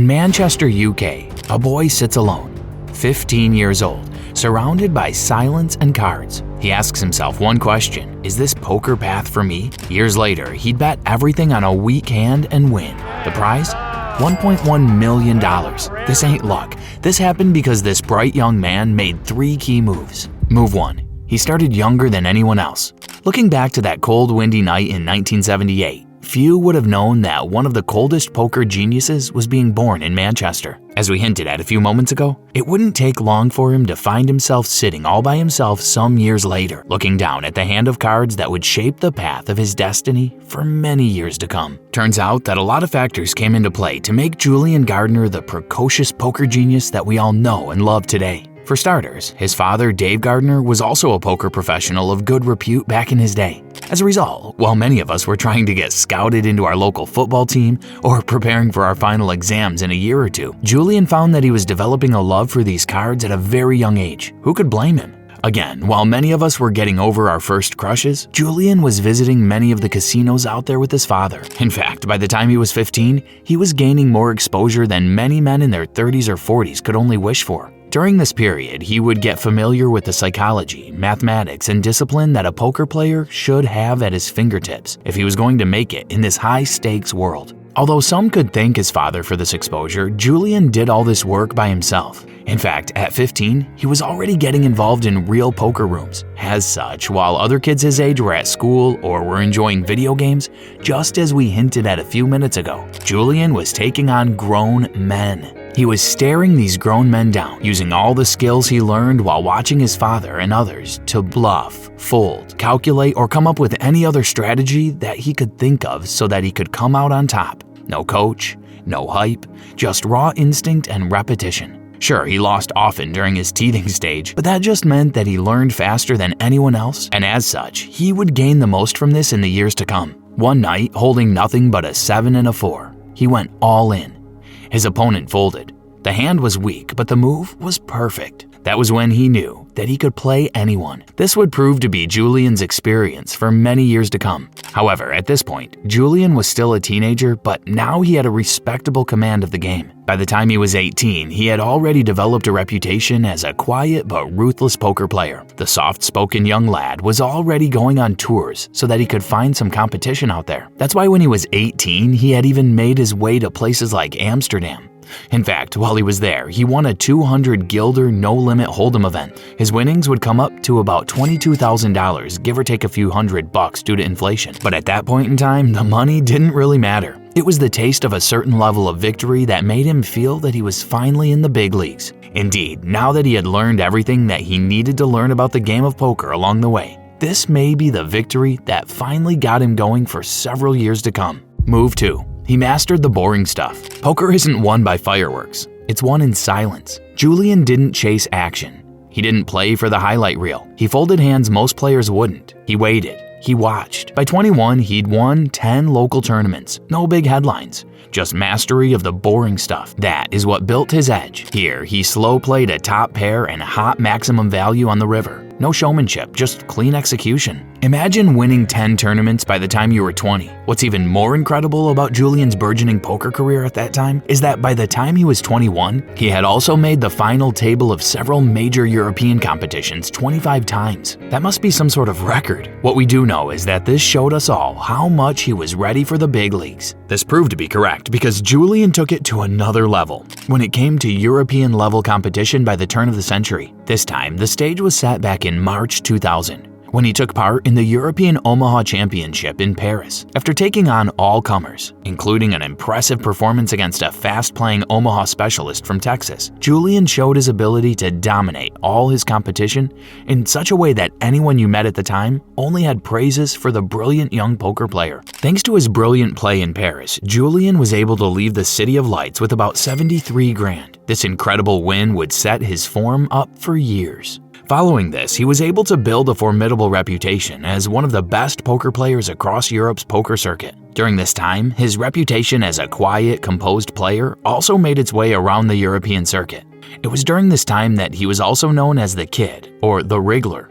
Manchester, UK, a boy sits alone, 15 years old, surrounded by silence and cards. He asks himself one question: is this poker path for me? Years later, he'd bet everything on a weak hand and win. The prize? $1.1 million. This ain't luck. This happened because this bright young man made 3 key moves. Move 1. He started younger than anyone else. Looking back to that cold, windy night in 1978, few would have known that one of the coldest poker geniuses was being born in Manchester. As we hinted at a few moments ago, it wouldn't take long for him to find himself sitting all by himself some years later, looking down at the hand of cards that would shape the path of his destiny for many years to come. Turns out that a lot of factors came into play to make Julian Gardner the precocious poker genius that we all know and love today. For starters, his father, Dave Gardner, was also a poker professional of good repute back in his day. As a result, while many of us were trying to get scouted into our local football team or preparing for our final exams in a year or two, Julian found that he was developing a love for these cards at a very young age. Who could blame him? Again, while many of us were getting over our first crushes, Julian was visiting many of the casinos out there with his father. In fact, by the time he was 15, he was gaining more exposure than many men in their 30s or 40s could only wish for. During this period, he would get familiar with the psychology, mathematics, and discipline that a poker player should have at his fingertips if he was going to make it in this high-stakes world. Although some could thank his father for this exposure, Julian did all this work by himself. In fact, at 15, he was already getting involved in real poker rooms. As such, while other kids his age were at school or were enjoying video games, just as we hinted at a few minutes ago, Julian was taking on grown men. He was staring these grown men down, using all the skills he learned while watching his father and others to bluff, fold, calculate, or come up with any other strategy that he could think of so that he could come out on top. No coach, no hype, just raw instinct and repetition. Sure, he lost often during his teething stage, but that just meant that he learned faster than anyone else, and as such, he would gain the most from this in the years to come. One night, holding nothing but a 7 and a 4, he went all in. His opponent folded. The hand was weak, but the move was perfect. That was when he knew that he could play anyone. This would prove to be Julian's experience for many years to come. However, at this point, Julian was still a teenager, but now he had a respectable command of the game. By the time he was 18, he had already developed a reputation as a quiet but ruthless poker player. The soft-spoken young lad was already going on tours so that he could find some competition out there. That's why when he was 18, he had even made his way to places like Amsterdam. In fact, while he was there, he won a 200 guilder no-limit hold'em event. His winnings would come up to about $22,000, give or take a few $100 due to inflation. But at that point in time, the money didn't really matter. It was the taste of a certain level of victory that made him feel that he was finally in the big leagues. Indeed, now that he had learned everything that he needed to learn about the game of poker along the way, this may be the victory that finally got him going for several years to come. Move 2. He mastered the boring stuff. Poker isn't won by fireworks. It's won in silence. Julian didn't chase action. He didn't play for the highlight reel. He folded hands most players wouldn't. He waited. He watched. By 21, he'd won 10 local tournaments. No big headlines. Just mastery of the boring stuff. That is what built his edge. Here, he slow played a top pair and hot maximum value on the river. No showmanship, just clean execution. Imagine winning 10 tournaments by the time you were 20. What's even more incredible about Julian's burgeoning poker career at that time is that by the time he was 21, he had also made the final table of several major European competitions 25 times. That must be some sort of record. What we do know is that this showed us all how much he was ready for the big leagues. This proved to be correct because Julian took it to another level when it came to European level competition by the turn of the century. This time, the stage was set back in March 2000. When he took part in the European Omaha Championship in Paris. After taking on all comers, including an impressive performance against a fast-playing Omaha specialist from Texas, Julian showed his ability to dominate all his competition in such a way that anyone you met at the time only had praises for the brilliant young poker player. Thanks to his brilliant play in Paris, Julian was able to leave the City of Lights with about 73 grand. This incredible win would set his form up for years. Following this, he was able to build a formidable reputation as one of the best poker players across Europe's poker circuit. During this time, his reputation as a quiet, composed player also made its way around the European circuit. It was during this time that he was also known as the Kid, or the Wriggler.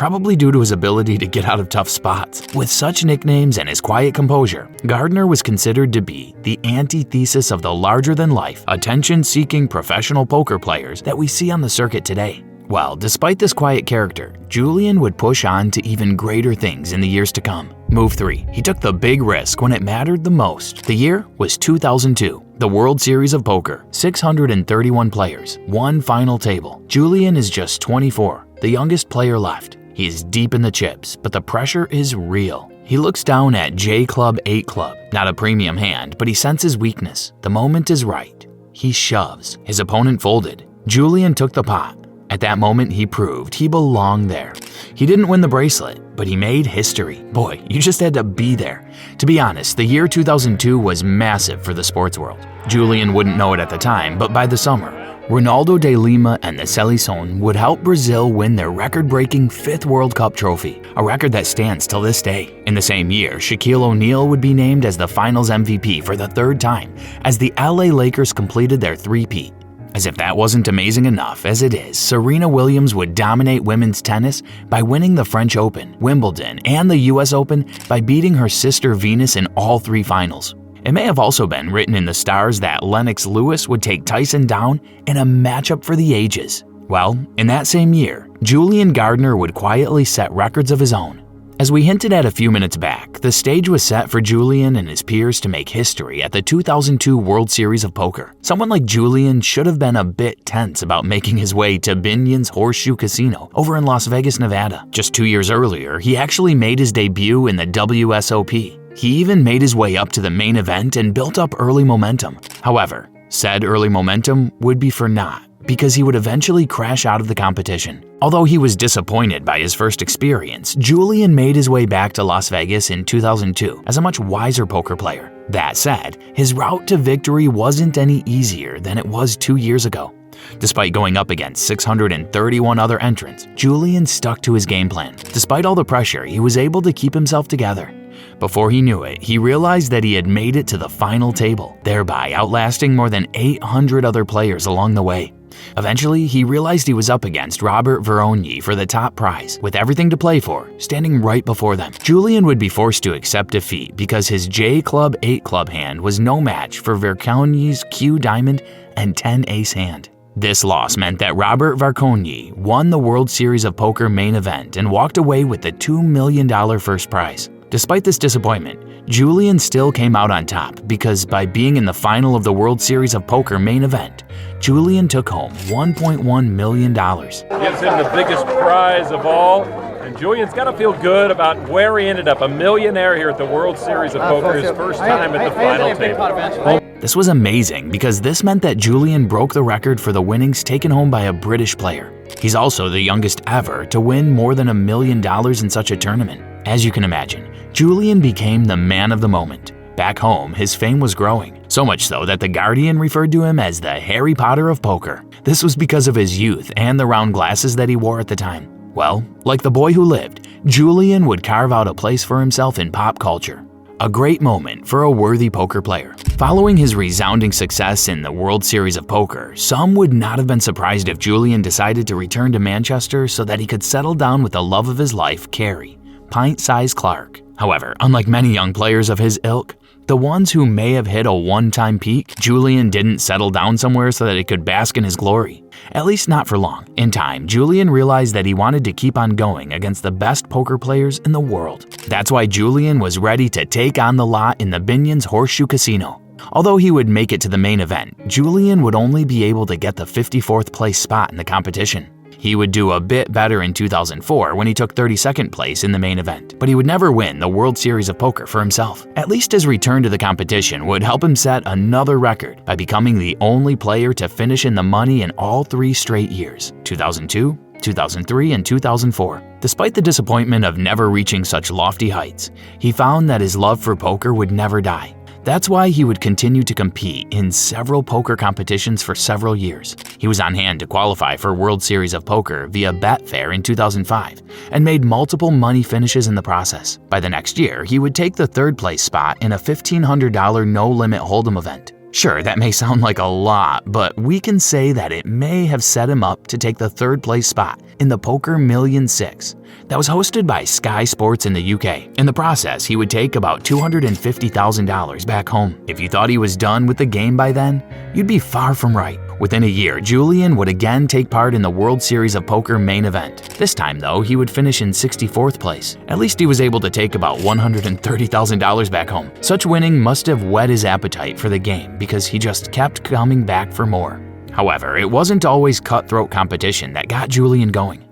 probably due to his ability to get out of tough spots. With such nicknames and his quiet composure, Gardner was considered to be the antithesis of the larger-than-life, attention-seeking professional poker players that we see on the circuit today. Well, despite this quiet character, Julian would push on to even greater things in the years to come. Move 3. He took the big risk when it mattered the most. The year was 2002. The World Series of Poker. 631 players. One final table. Julian is just 24, the youngest player left. He is deep in the chips, but the pressure is real. He looks down at J Club 8 Club. Not a premium hand, but he senses weakness. The moment is right. He shoves. His opponent folded. Julian took the pot. At that moment, he proved he belonged there. He didn't win the bracelet, but he made history. Boy, you just had to be there. To be honest, the year 2002 was massive for the sports world. Julian wouldn't know it at the time, but by the summer, Ronaldo de Lima and the Seleção would help Brazil win their record-breaking 5th World Cup trophy, a record that stands till this day. In the same year, Shaquille O'Neal would be named as the Finals MVP for the 3rd time, as the LA Lakers completed their three-peat. As if that wasn't amazing enough, as it is, Serena Williams would dominate women's tennis by winning the French Open, Wimbledon, and the US Open by beating her sister Venus in all 3 finals. It may have also been written in the stars that Lennox Lewis would take Tyson down in a matchup for the ages. Well, in that same year, Julian Gardner would quietly set records of his own. As we hinted at a few minutes back, the stage was set for Julian and his peers to make history at the 2002 World Series of Poker. Someone like Julian should have been a bit tense about making his way to Binion's Horseshoe Casino over in Las Vegas, Nevada. Just 2 years earlier, he actually made his debut in the WSOP. He even made his way up to the main event and built up early momentum. However, said early momentum would be for naught, because he would eventually crash out of the competition. Although he was disappointed by his first experience, Julian made his way back to Las Vegas in 2002 as a much wiser poker player. That said, his route to victory wasn't any easier than it was 2 years ago. Despite going up against 631 other entrants, Julian stuck to his game plan. Despite all the pressure, he was able to keep himself together. Before he knew it, he realized that he had made it to the final table, thereby outlasting more than 800 other players along the way. Eventually, he realized he was up against Robert Verogni for the top prize, with everything to play for, standing right before them. Julian would be forced to accept defeat because his J Club 8 Club hand was no match for Verogni's Q Diamond and 10 Ace hand. This loss meant that Robert Verogni won the World Series of Poker main event and walked away with the $2 million first prize. Despite this disappointment, Julian still came out on top because by being in the final of the World Series of Poker main event, Julian took home $1.1 million. Gives him the biggest prize of all, and Julian's got to feel good about where he ended up, a millionaire here at the World Series of Poker, his first time at the final table. This was amazing because this meant that Julian broke the record for the winnings taken home by a British player. He's also the youngest ever to win more than $1 million in such a tournament. As you can imagine, Julian became the man of the moment. Back home, his fame was growing, so much so that The Guardian referred to him as the Harry Potter of poker. This was because of his youth and the round glasses that he wore at the time. Well, like the boy who lived, Julian would carve out a place for himself in pop culture. A great moment for a worthy poker player. Following his resounding success in the World Series of Poker, some would not have been surprised if Julian decided to return to Manchester so that he could settle down with the love of his life, Carrie, pint-sized Clark. However, unlike many young players of his ilk, the ones who may have hit a one-time peak, Julian didn't settle down somewhere so that he could bask in his glory. At least not for long. In time, Julian realized that he wanted to keep on going against the best poker players in the world. That's why Julian was ready to take on the lot in the Binion's Horseshoe Casino. Although he would make it to the main event, Julian would only be able to get the 54th place spot in the competition. He would do a bit better in 2004 when he took 32nd place in the main event, but he would never win the World Series of Poker for himself. At least his return to the competition would help him set another record by becoming the only player to finish in the money in all 3 straight years, 2002, 2003, and 2004. Despite the disappointment of never reaching such lofty heights, he found that his love for poker would never die. That's why he would continue to compete in several poker competitions for several years. He was on hand to qualify for World Series of Poker via Betfair in 2005 and made multiple money finishes in the process. By the next year, he would take the 3rd place spot in a $1,500 no-limit hold'em event. Sure, that may sound like a lot, but we can say that it may have set him up to take the third place spot in the Poker Million 6 that was hosted by Sky Sports in the UK. In the process, he would take about $250,000 back home. If you thought he was done with the game by then, you'd be far from right. Within a year, Julian would again take part in the World Series of Poker main event. This time, though, he would finish in 64th place. At least he was able to take about $130,000 back home. Such winning must have whet his appetite for the game because he just kept coming back for more. However, it wasn't always cutthroat competition that got Julian going.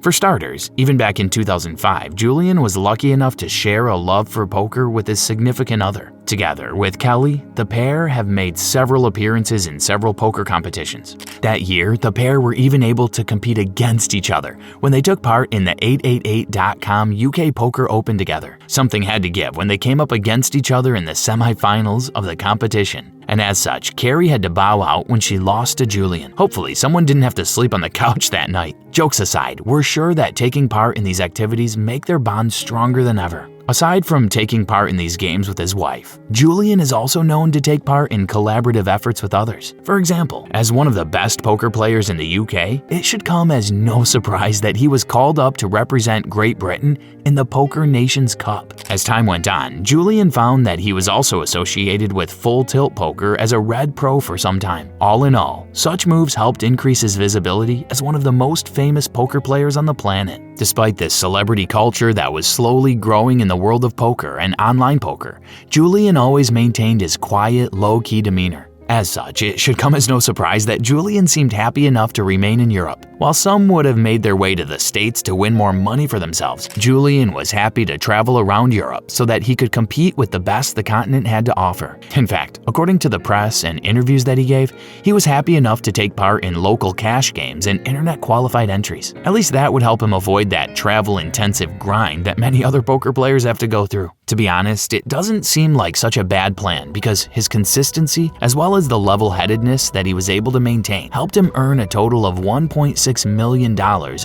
For starters, even back in 2005, Julian was lucky enough to share a love for poker with his significant other. Together with Kelly, the pair have made several appearances in several poker competitions. That year, the pair were even able to compete against each other when they took part in the 888.com UK Poker Open together. Something had to give when they came up against each other in the semifinals of the competition. And as such, Carrie had to bow out when she lost to Julian. Hopefully, someone didn't have to sleep on the couch that night. Jokes aside, we're sure that taking part in these activities make their bond stronger than ever. Aside from taking part in these games with his wife, Julian is also known to take part in collaborative efforts with others. For example, as one of the best poker players in the UK, it should come as no surprise that he was called up to represent Great Britain in the Poker Nations Cup. As time went on, Julian found that he was also associated with Full Tilt Poker as a Red Pro for some time. All in all, such moves helped increase his visibility as one of the most famous poker players on the planet. Despite this celebrity culture that was slowly growing in the world of poker and online poker, Julian always maintained his quiet, low-key demeanor. As such, it should come as no surprise that Julian seemed happy enough to remain in Europe. While some would have made their way to the States to win more money for themselves, Julian was happy to travel around Europe so that he could compete with the best the continent had to offer. In fact, according to the press and interviews that he gave, he was happy enough to take part in local cash games and internet-qualified entries. At least that would help him avoid that travel-intensive grind that many other poker players have to go through. To be honest, it doesn't seem like such a bad plan because his consistency, as well as the level-headedness that he was able to maintain, helped him earn a total of $1.6 million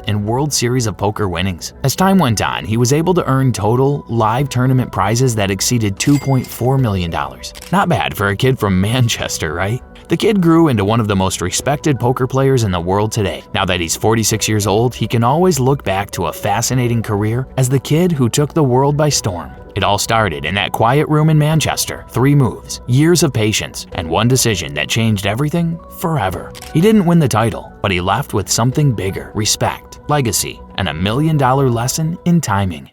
in World Series of Poker winnings. As time went on, he was able to earn total live tournament prizes that exceeded $2.4 million. Not bad for a kid from Manchester, right? The kid grew into one of the most respected poker players in the world today. Now that he's 46 years old, he can always look back to a fascinating career as the kid who took the world by storm. It all started in that quiet room in Manchester. 3 moves, years of patience, and one decision that changed everything forever. He didn't win the title, but he left with something bigger: respect, legacy, and $1 million lesson in timing.